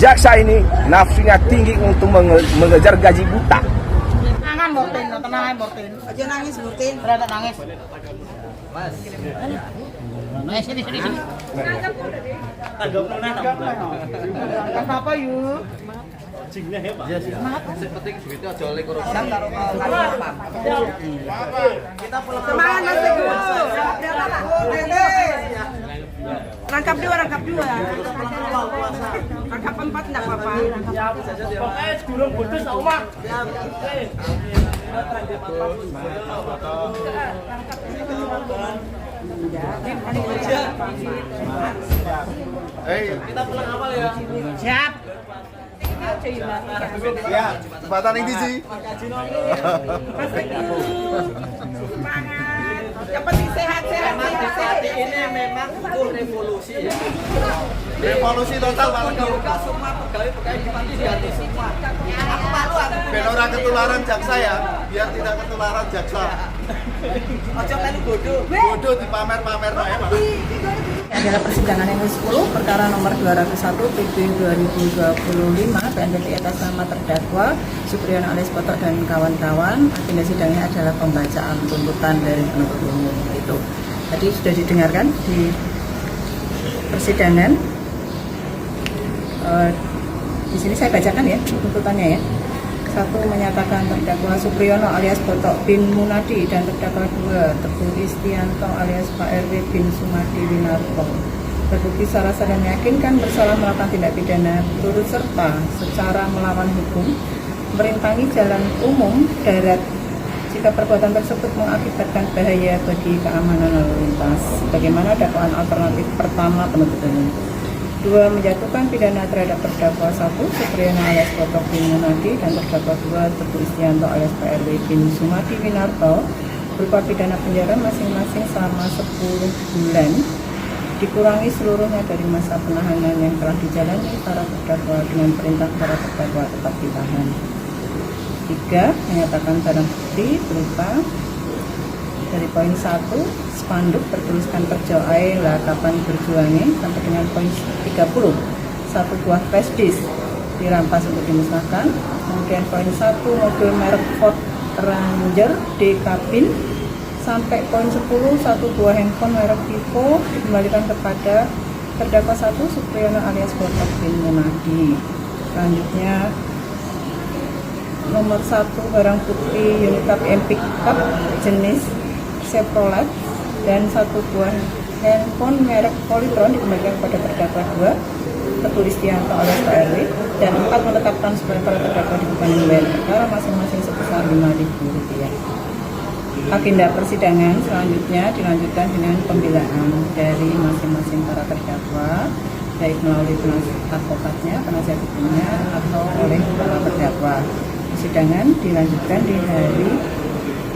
jaksa ini nafsunya tinggi untuk mengejar gaji buta. Tenang Mortin, tenang Mortin. Aja nangis Mortin. Berada nangis. Mas. Nangis sini. Apa yuk? Penting duitnya aja oleh korupsi. Kita pulang. Semangat Mas Teguh. Rangkap dua. Rangkap 4 enggak apa-apa. Pokoknya gulung putus oma. Kita pulang awal ya. Siap. Ya, jembatan ini sih. Mas Teguh. Semangat. Yang penting sehat. Ini memang butuh revolusi ya. Revolusi total Pak Teguh. Buka semua pegawai di Pati diganti semua. Aku malu Ben ora ketularan jaksa ya, biar tidak ketularan jaksa. Ojo melu bodoh. Bodoh dipamer-pamer ae, Pak. Adalah persidangan yang ke-10 perkara nomor 201 PB 2025 PNPT atas nama terdakwa Supriyono alias Potok dan kawan-kawan. Agenda sidangnya adalah pembacaan tuntutan dari penuntut umum. Itu tadi sudah didengarkan di persidangan. Di sini saya bacakan ya tuntutannya ya. 1. Menyatakan terdakwa Supriyono alias Potok bin Munadi dan terdakwa 2 Teguh Istianto alias Pak RW bin Sumadi Winarto terbukti secara sah dan meyakinkan bersalah melakukan tindak pidana turut serta secara melawan hukum merintangi jalan umum darat jika perbuatan tersebut mengakibatkan bahaya bagi keamanan lalu lintas. Bagaimana dakwaan alternatif pertama penuntut umum? 2. Menjatuhkan pidana terhadap terdakwa 1 Supriyono alias Potok bin Munadi dan terdakwa 2 Teguh Istianto alias Pak RW bin Sumadi Winarto berupa pidana penjara masing-masing selama 10 bulan dikurangi seluruhnya dari masa penahanan yang telah dijalani para terdakwa dengan perintah para terdakwa tetap ditahan. 3. Menyatakan barang bukti berupa dari poin 1 spanduk bertuliskan kerja lah kapan berjuangnya sampai dengan poin 30 satu buah flash disk dirampas untuk dimusnahkan. Kemudian poin 1 mobil merek Ford Ranger D kabin sampai poin 10 satu buah handphone merek Vivo dikembalikan kepada terdakwa 1 Supriyono alias Potok bin Munadi. Selanjutnya nomor 1 barang bukti unit KPM pickup jenis Chevrolet dan 1 buah handphone merek Polytron dikembalikan kepada terdakwa 2 Teguh Istianto alias Pak RW dan 4 menetapkan sebagai para terdakwa dibebani membayar perkara masing-masing sebesar Rp5.000. Agenda persidangan selanjutnya dilanjutkan dengan pembelaan dari masing-masing para terdakwa baik melalui penasihat advokatnya, penasihat hukumnya atau oleh para terdakwa. Persidangan dilanjutkan di hari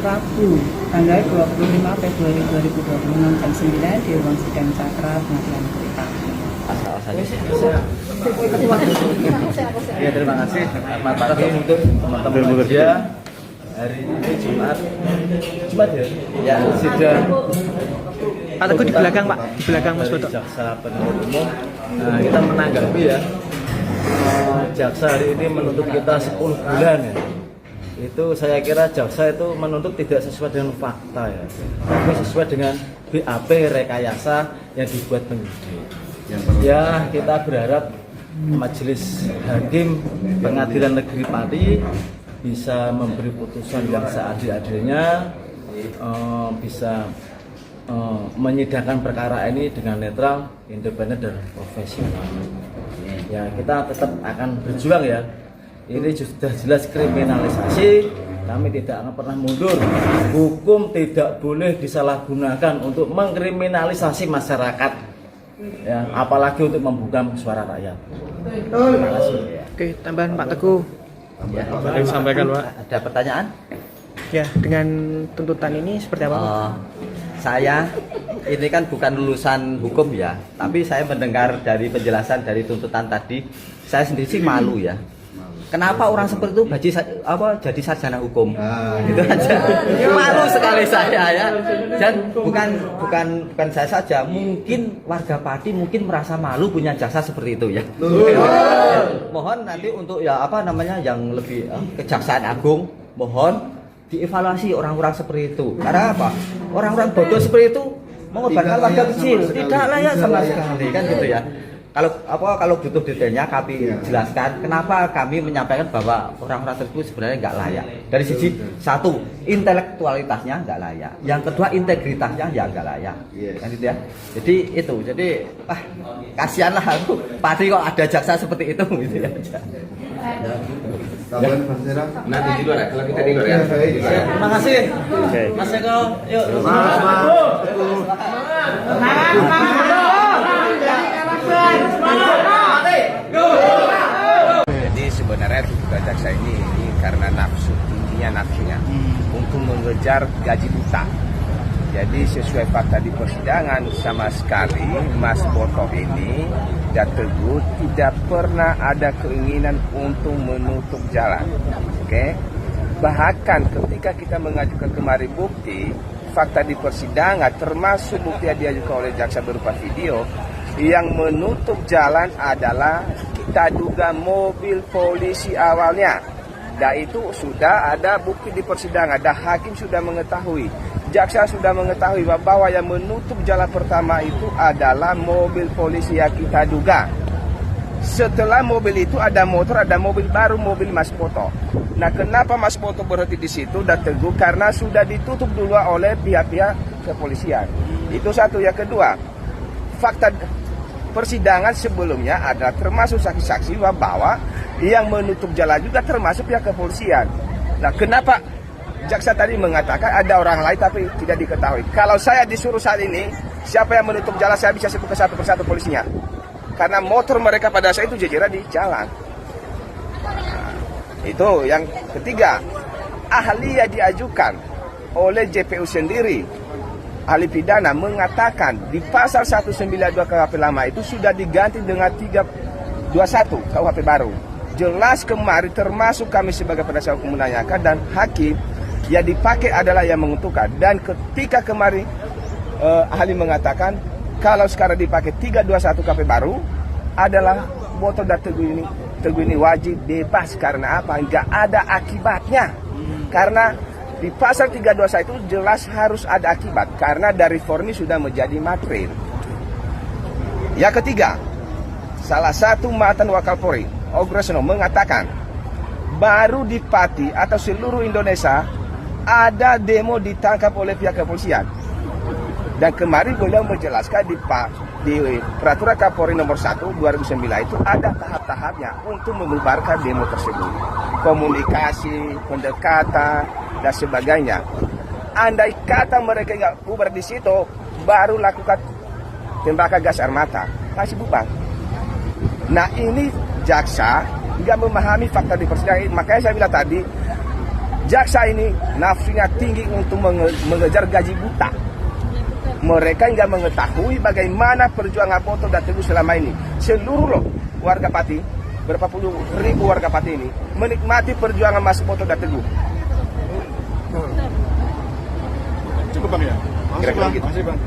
Rabu tanggal 25 Februari 2026 jam 9 di ruang sidang Cakra Pengadilan Negeri. Ya, terima kasih. Selamat pagi untuk teman-teman bekerja. Hari ini Jumat ya? Ya, sidang. Pak Teguh di belakang Pak, di belakang Mas Potok. Jaksa penuntut umum. Nah, kita menanggapi ya. Jaksa hari ini menuntut kita 10 bulan ya. Itu saya kira jaksa itu menuntut tidak sesuai dengan fakta ya, tapi sesuai dengan BAP rekayasa yang dibuat penyidik. Ya, kita berharap Majelis Hakim Pengadilan Negeri Pati bisa memberi putusan yang seadil-adilnya, bisa menyidangkan perkara ini dengan netral, independen dan profesional. Ya, kita tetap akan berjuang ya. Ini sudah jelas kriminalisasi, kami tidak akan pernah mundur. Hukum tidak boleh disalahgunakan untuk mengkriminalisasi masyarakat, ya, apalagi untuk membungkam suara rakyat. Terima kasih. Oke, tambahan Pak Teguh. Ya, Yang sampaikan Pak. ada pertanyaan? Ya, dengan tuntutan ini seperti apa Pak? Saya ini kan bukan lulusan hukum ya, tapi saya mendengar dari penjelasan dari tuntutan tadi, saya sendiri sih malu ya. Kenapa orang seperti itu jadi sarjana hukum? Itu aja. Malu sekali saya ya. Dan bukan saya saja, mungkin warga Pati mungkin merasa malu punya jaksa seperti itu ya. Mohon nanti untuk yang lebih Kejaksaan Agung, mohon dievaluasi orang-orang seperti itu. Karena apa? Orang-orang bodoh seperti itu mengorbankan warga kecil, tidak layak sama sekali kan gitu ya. Kalau butuh detailnya kami jelaskan kenapa kami menyampaikan bahwa orang-orang tersebut sebenarnya nggak layak. Dari sisi satu, intelektualitasnya nggak layak. Yang kedua, integritasnya ya nggak layak. Kan gitu ya. Jadi kasihanlah aku. Pati kok ada jaksa seperti itu gitu ya. Nanti di luar, kalau kita di luar ya. Terima kasih. Mas Eko, yuk. Jadi sebenarnya tuntutan jaksa ini karena tingginya nafsunya untuk mengejar gaji buta. Jadi sesuai fakta di persidangan sama sekali Mas Boto ini dan Teguh tidak pernah ada keinginan untuk menutup jalan. Oke? Bahkan ketika kita mengajukan kemari bukti fakta di persidangan termasuk bukti yang diajukan oleh jaksa berupa video, yang menutup jalan adalah kita duga mobil polisi awalnya. Dan itu sudah ada bukti di persidangan. Dan hakim sudah mengetahui, jaksa sudah mengetahui bahwa yang menutup jalan pertama itu adalah mobil polisi yang kita duga. Setelah mobil itu ada motor, ada mobil baru, mobil Mas Boto. Nah, kenapa Mas Boto berhenti di situ dan Teguh? Karena sudah ditutup dulu oleh pihak-pihak kepolisian. Itu satu. Yang kedua, fakta persidangan sebelumnya ada termasuk saksi-saksi bahwa yang menutup jalan juga termasuk pihak kepolisian. Nah, kenapa jaksa tadi mengatakan ada orang lain tapi tidak diketahui? Kalau saya disuruh saat ini, siapa yang menutup jalan saya bisa sebut ke satu persatu polisinya. Karena motor mereka pada saat itu jejeran di jalan. Nah, itu yang ketiga, ahli yang diajukan oleh JPU sendiri. Ahli pidana mengatakan di pasal 192 KUHP lama itu sudah diganti dengan 321 KUHP baru. Jelas kemarin termasuk kami sebagai penasihat hukum menanyakan dan hakim yang dipakai adalah yang menentukan. Dan ketika kemarin ahli mengatakan kalau sekarang dipakai 321 KUHP baru adalah Boto dan Teguh ini wajib bebas. Karena apa? Enggak ada akibatnya. Karena di pasal 321 itu jelas harus ada akibat karena dari formi sudah menjadi material. Yang ketiga, salah satu mantan Wakapolri, Ogresno mengatakan baru di Pati atau seluruh Indonesia ada demo ditangkap oleh pihak kepolisian. Dan kemarin beliau menjelaskan di Peraturan Kapolri nomor 1 2009 itu ada tahap-tahapnya untuk membubarkan demo tersebut. Komunikasi, pendekatan, dan sebagainya. Andai kata mereka nggak bubar di situ, baru lakukan tembakan gas air mata, masih bubar. Nah, ini jaksa nggak memahami fakta di persidangan. Makanya saya bilang tadi, jaksa ini nafsunya tinggi untuk mengejar gaji buta. Mereka nggak mengetahui bagaimana perjuangan Boto dan Teguh selama ini. Seluruh warga Pati, berapa puluh ribu warga Pati ini menikmati perjuangan Mas Boto dan Teguh. Cukup Bang ya? Kira-kira gitu. Masih Bang.